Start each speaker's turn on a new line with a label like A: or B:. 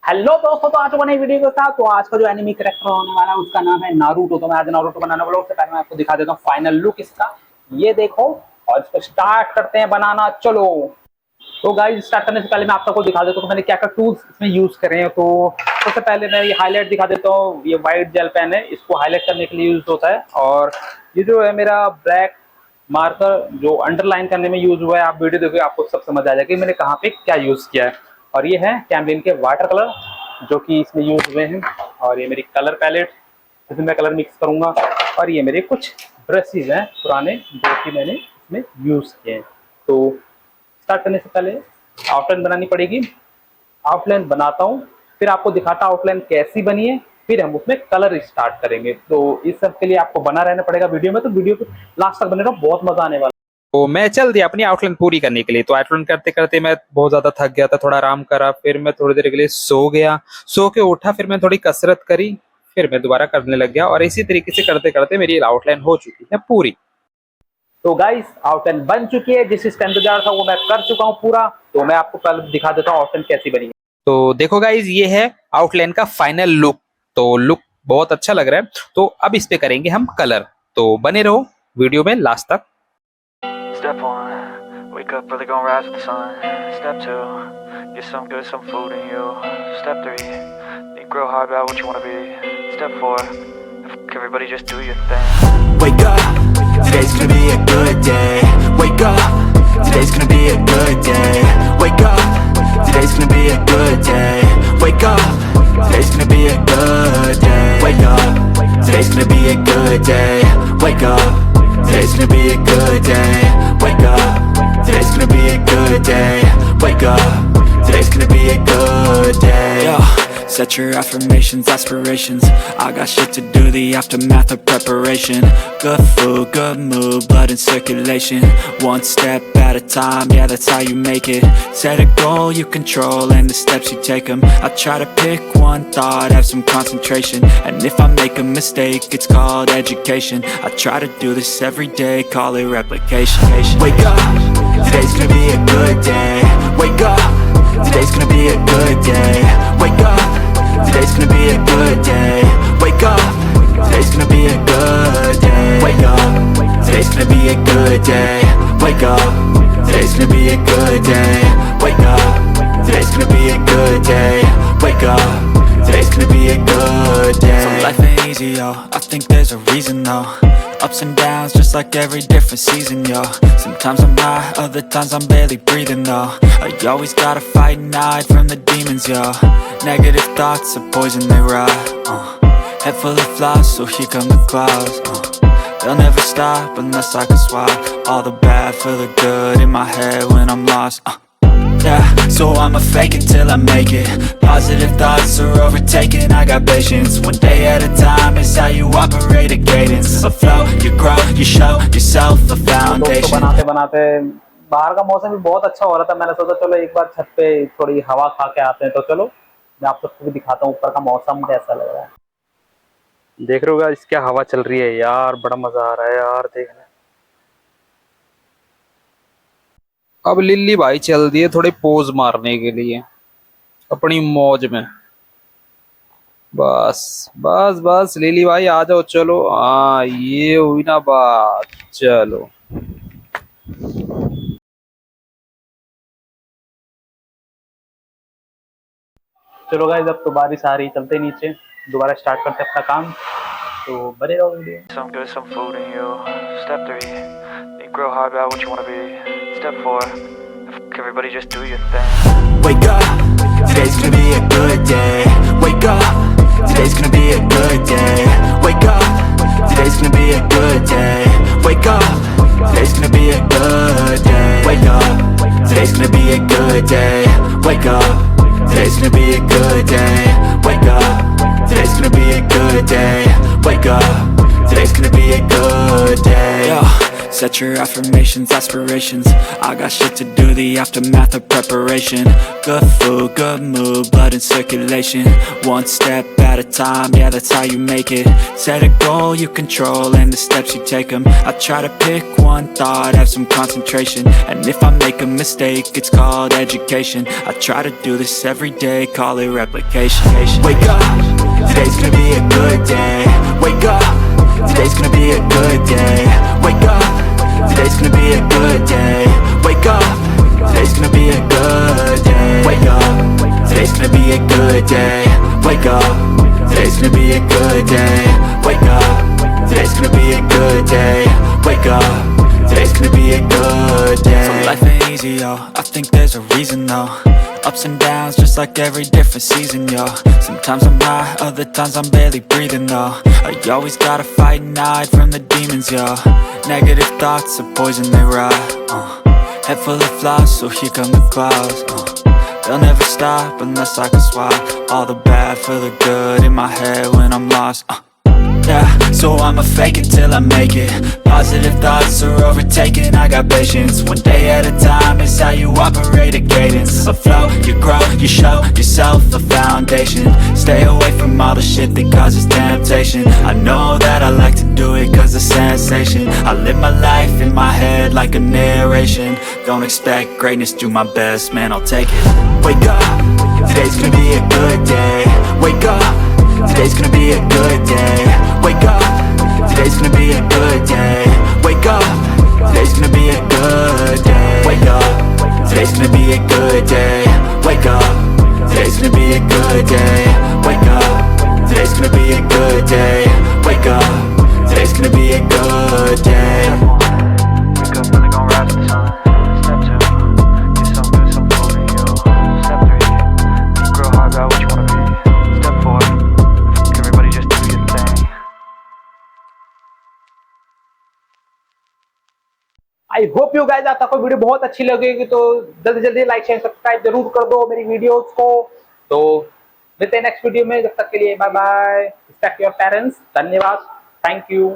A: Hello दोस्तों, तो आज को नई वीडियो के साथ। तो आज का जो एनिमी कैरेक्टर होने वाला है उसका नाम है नारुतो। तो मैं आज नारुतो बनाने वाला हूं। उससे पहले मैं आपको दिखा देता हूँ फाइनल लुक इसका, ये देखो। और इसको स्टार्ट करते हैं बनाना, चलो। तो गाइस स्टार्ट करने से पहले मैं आप सबको दिखा देता हूँ मैंने क्या क्या टूल्स इसमें यूज करे हैं। तो सबसे पहले मैं ये हाईलाइट दिखा देता हूँ। ये व्हाइट जेल पेन है, इसको हाईलाइट करने के लिए यूज होता है। और ये जो है मेरा ब्लैक मार्कर जो अंडरलाइन करने में यूज हुआ है। आप वीडियो देखिए, आपको सब समझ आ जाएगा कि मैंने कहाँ पे क्या यूज किया है। और ये है कैमलिन के वाटर कलर जो कि इसमें यूज हुए हैं। और ये मेरी कलर पैलेट जिसमें मैं कलर मिक्स करूंगा। और ये मेरे कुछ ब्रशेज हैं पुराने जो कि मैंने इसमें यूज किए हैं। तो स्टार्ट करने से पहले आउटलाइन बनानी पड़ेगी। आउटलाइन बनाता हूँ, फिर आपको दिखाता आउटलाइन कैसी बनी है, फिर हम उसमें कलर स्टार्ट करेंगे। तो इस सब के लिए आपको बना रहना पड़ेगा वीडियो में। तो वीडियो को लास्ट तक बनेगा, बहुत मजा आने वाला। तो मैं चल दिया अपनी आउटलाइन पूरी करने के लिए। तो आउटलाइन करते करते मैं बहुत ज्यादा थक गया था, थोड़ा आराम करा, फिर मैं थोड़ी देर के लिए सो गया। सो के उठा, फिर मैं थोड़ी कसरत करी, फिर मैं दोबारा करने लग गया। और इसी तरीके से करते करते मेरी आउटलाइन हो चुकी है पूरी। तो गाइस आउटलाइन बन चुकी है, जिस इसका इंतजार था वो मैं कर चुका हूँ पूरा। तो मैं आपको पहले दिखा देता हूँ आउटलाइन कैसी बनी है। तो देखो गाइस, ये है आउटलाइन का फाइनल लुक। तो लुक बहुत अच्छा लग रहा है। तो अब इस पे करेंगे हम कलर। तो बने रहो वीडियो में लास्ट तक।
B: Step 1, wake up early, gonna rise with the sun. Step 2, get some good, some food in you. Step 3, think real hard about what you wanna be. Step 4, everybody just do your thing.
C: Wake up, today's gonna be a good day. Wake up, today's gonna be a good day. Wake up, today's gonna be a good day. Wake up, today's gonna be a good day. Wake up, today's gonna be a good day. Wake up, today's gonna be a good day. Wake up, today's gonna be a good day. Wake up, today's gonna be a good day. Yo, set your affirmations, aspirations. I got shit to do, the aftermath of preparation. Good food, good mood, blood in circulation. One step at a time, yeah, that's how you make it. Set a goal you control and the steps you take them. I try to pick one thought, have some concentration. And if I make a mistake, it's called education. I try to do this every day, call it replication. Wake up, today's gonna be a good day. Wake up, today's gonna be a good day. Wake up, today's gonna be a good day. Wake up, today's gonna be a good day. Wake up, today's gonna be a good day. Wake up, today's gonna be a good day. Wake up, today's gonna be a good day. Wake up, today's gonna be a good day. So life ain't easy, yo, I think there's a reason though. Ups and downs, just like every different season, yo. Sometimes I'm high, other times I'm barely breathing, though. I always gotta fight and hide from the demons, yo. Negative thoughts are poison, they rot. Head full of flies, so here come the clouds. They'll never stop unless I can swap all the bad for the good in my head when I'm lost. Yeah, so I'ma fake it till I make it. Positive thoughts are overtaken, I got patience. One day at a time is how you operate a cadence. A flow, you grow, you show yourself a foundation. तो बनाते बनाते बाहर का मौसम भी बहुत अच्छा हो रहा था। मैंने सोचा चलो एक बार छत पे थोड़ी हवा खा के आते हैं। तो चलो मैं आप सबको भी दिखाता हूँ ऊपर का मौसम कैसा लग रहा है। देख रहे होगा इसकी हवा चल रही है यार, बड़ा मजा आ रहा है यार देखने। अब लिल्ली भाई चल दिए थोड़े पोज मारने के लिए अपनी मौज में। बस बस बस लिल्ली भाई आ जाओ, चलो। हाँ ये हुई ना बात, चलो। चलो गाइस, अब तो बारिश आ रही, चलते नीचे दोबारा स्टार्ट करते अपना काम। तो बने रहो video.
B: Some good, some food in you. Step 3, think real hard about what you wanna be. Step 4, everybody just do your thing.
C: Wake up, today's gonna be a good day. Wake up, today's gonna be a good day. Wake up, today's gonna be a good day. Wake up, today's gonna be a good day. Wake up, today's gonna be a good day. Wake up, today's gonna be a good day. Wake up, today's gonna be a good day. Wake up, today's gonna be a good day. Yo, Set your affirmations, aspirations. I got shit to do, the aftermath of preparation. Good food, good mood, blood in circulation. One step at a time, yeah, that's how you make it. Set a goal you control and the steps you take them. I try to pick one thought, have some concentration. And if I make a mistake, it's called education. I try to do this every day, call it replication. Wake up, today's gonna be a good day. Wake up, today's gonna be a good day. Wake up, today's gonna be a good day. Wake up, today's gonna be a good day. Wake up, today's gonna be a good day. Wake up, today's gonna be a good day. Wake up, today's gonna be a good day. Wake up, today's gonna be a good day. So life ain't easy, yo, I think there's a reason though. Ups and downs, just like every different season, yo. Sometimes I'm high, other times I'm barely breathing, though. I always gotta fight and hide from the demons, yo. Negative thoughts are poison, they rot. Head full of flies, so here come the clouds. They'll never stop unless I can swap all the bad for the good in my head when I'm lost. Yeah, so I'ma fake it till I make it. Positive thoughts are overtaken, I got patience. One day at a time is how you operate a cadence. A flow, you grow, you show yourself a foundation. Stay away from all the shit that causes temptation. I know that I like to do it cause it's sensation. I live my life in my head like a narration. Don't expect greatness, do my best, man, I'll take it. Wake up, today's gonna be a good day. Wake up, today's gonna be a good day. Wake up, today's gonna be a good day. Wake up, today's gonna be a good day. Wake up, today's gonna be a good day. Wake up, today's gonna be a good day. Wake up, today's gonna be a good day. Wake up, today's gonna be a good day.
B: Wake up, really gon' rise with the sun. Step 2, get some good, some food in you. Step 3, think real hard about what you wanna be. Step 4, everybody just do your thing.
A: I hope you guys आप सबको video बहुत अच्छी लगेगी, तो जल्दी जल्दी like share subscribe जरूर कर दो मेरी वीडियोस को। तो मिलते हैं नेक्स्ट वीडियो में, जब तक के लिए bye bye. Respect your parents. धन्यवाद, थैंक यू।